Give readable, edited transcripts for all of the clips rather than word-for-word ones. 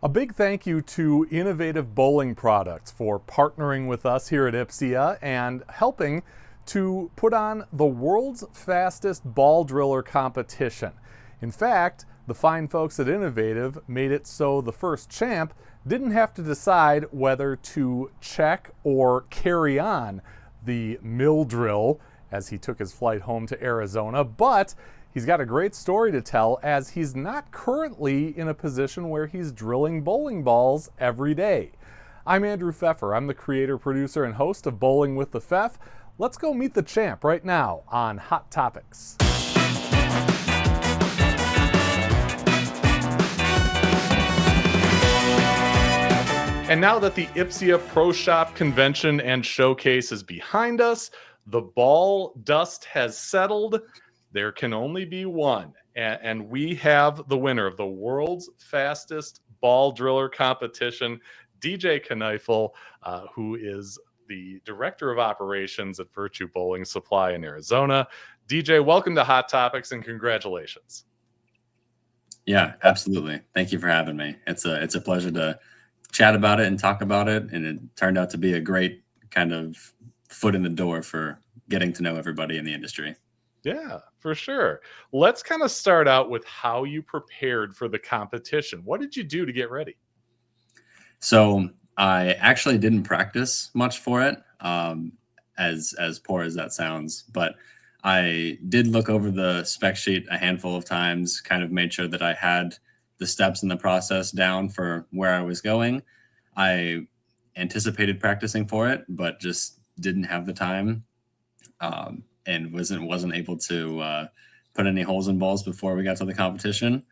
A big thank you to Innovative Bowling Products for partnering with us here at Ipsia and helping to put on the world's fastest ball driller competition. In fact, the fine folks at Innovative made it so the first champ didn't have to decide whether to check or carry on the mill drill as he took his flight home to Arizona, but he's got a great story to tell as he's not currently in a position where he's drilling bowling balls every day. I'm Andrew Pfeffer. I'm the creator, producer, and host of Bowling with the Pfeff. Let's go meet the champ right now on Hot Topics. And now that the Ipsia Pro Shop convention and showcase is behind us, the ball dust has settled. There can only be one, and we have the winner of the world's fastest ball driller competition, DJ Kneifel, who is the director of operations at Virtue Bowling Supply in Arizona. DJ, welcome to Hot Topics and congratulations. Yeah, absolutely. Thank you for having me. It's a pleasure to chat about it and talk about it, and it turned out to be a great kind of foot in the door for getting to know everybody in the industry. Yeah, for sure. Let's kind of start out with how you prepared for the competition. What did you do to get ready? So I actually didn't practice much for it, as poor as that sounds, but I did look over the spec sheet a handful of times, kind of made sure that I had the steps in the process down for where I was going. I anticipated practicing for it, but just didn't have the time. And wasn't able to put any holes in balls before we got to the competition.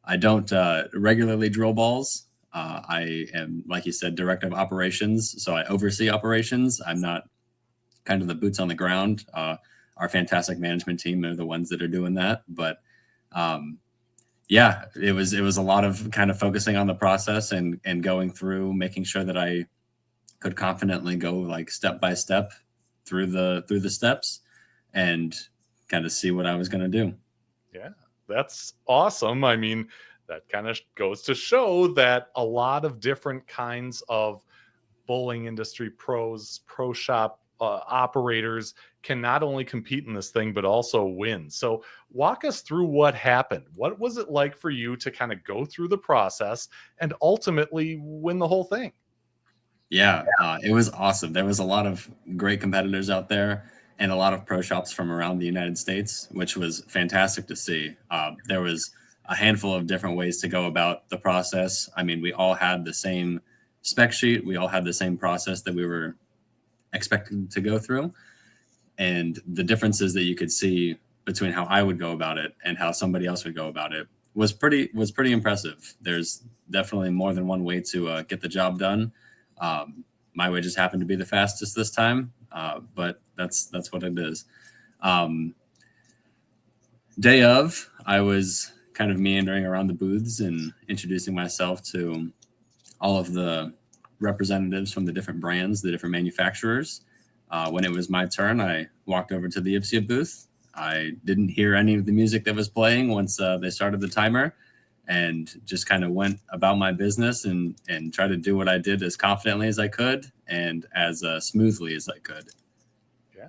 I don't regularly drill balls. I am, like you said, director of operations, so I oversee operations. I'm not kind of the boots on the ground. Our fantastic management team are the ones that are doing that. But yeah, it was a lot of kind of focusing on the process and going through, making sure that I could confidently go like step by step through the steps and kind of see what I was going to do. Yeah, that's awesome. I mean, that kind of goes to show that a lot of different kinds of bowling industry pros, pro shop operators can not only compete in this thing, but also win. So walk us through what happened. What was it like for you to kind of go through the process and ultimately win the whole thing? Yeah, it was awesome. There was a lot of great competitors out there and a lot of pro shops from around the United States, which was fantastic to see. There was a handful of different ways to go about the process. I mean, we all had the same spec sheet. We all had the same process that we were expected to go through. And the differences that you could see between how I would go about it and how somebody else would go about it was pretty impressive. There's definitely more than one way to get the job done. My way just happened to be the fastest this time, but that's what it is. Day of, I was kind of meandering around the booths and introducing myself to all of the representatives from the different brands, the different manufacturers. When it was my turn, I walked over to the Ipsia booth. I didn't hear any of the music that was playing once they started the timer, and just kind of went about my business and tried to do what I did as confidently as I could and as smoothly as I could. Yeah,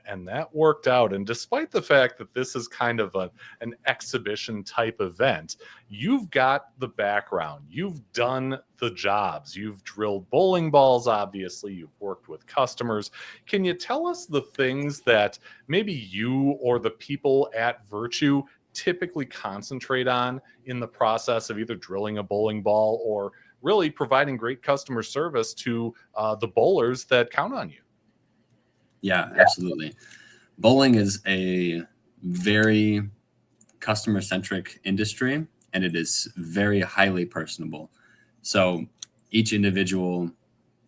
and that worked out. And despite the fact that this is kind of an exhibition type event, you've got the background. You've done the jobs. You've drilled bowling balls, obviously. You've worked with customers. Can you tell us the things that maybe you or the people at Virtue typically concentrate on in the process of either drilling a bowling ball or really providing great customer service to the bowlers that count on you? Yeah, absolutely. Bowling is a very customer centric industry, and it is very highly personable. So each individual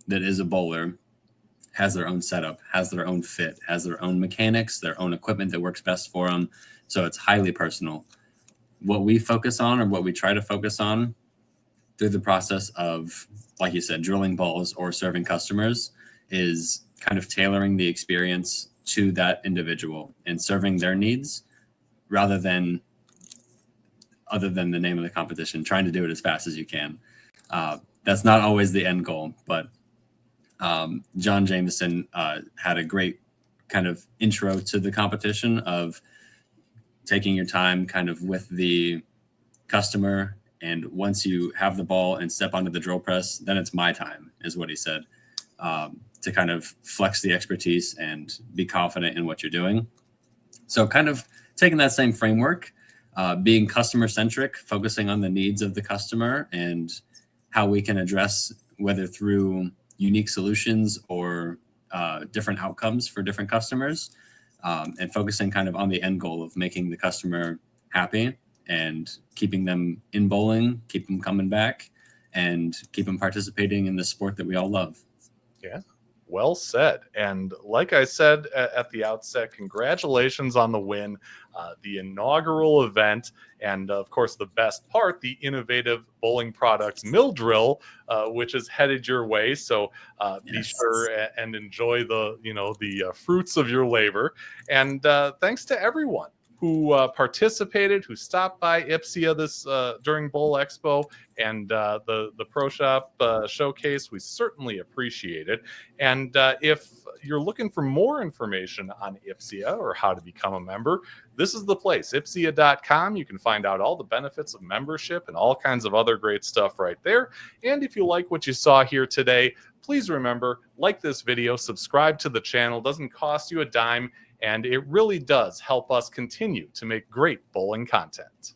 that is a bowler has their own setup, has their own fit, has their own mechanics, their own equipment that works best for them. So it's highly personal. What we focus on, or what we try to focus on through the process of, like you said, drilling balls or serving customers, is kind of tailoring the experience to that individual and serving their needs rather than other than the name of the competition, trying to do it as fast as you can. That's not always the end goal, but John Jameson had a great kind of intro to the competition of taking your time kind of with the customer. And once you have the ball and step onto the drill press, then it's my time, is what he said, to kind of flex the expertise and be confident in what you're doing. So kind of taking that same framework, being customer centric, focusing on the needs of the customer and how we can address, whether through unique solutions or different outcomes for different customers, and focusing kind of on the end goal of making the customer happy and keeping them in bowling, keep them coming back, and keep them participating in the sport that we all love. Yeah. Well said. And like I said at the outset, congratulations on the win, the inaugural event, and of course, the best part, the innovative bowling products mill drill, which is headed your way. So be sure and enjoy the fruits of your labor. And thanks to everyone who participated, who stopped by Ipsia this during Bowl Expo and the Pro Shop showcase. We certainly appreciate it. And if you're looking for more information on Ipsia or how to become a member, this is the place, ipsia.com. You can find out all the benefits of membership and all kinds of other great stuff right there. And if you like what you saw here today, please remember, like this video, subscribe to the channel. It doesn't cost you a dime, and it really does help us continue to make great bowling content.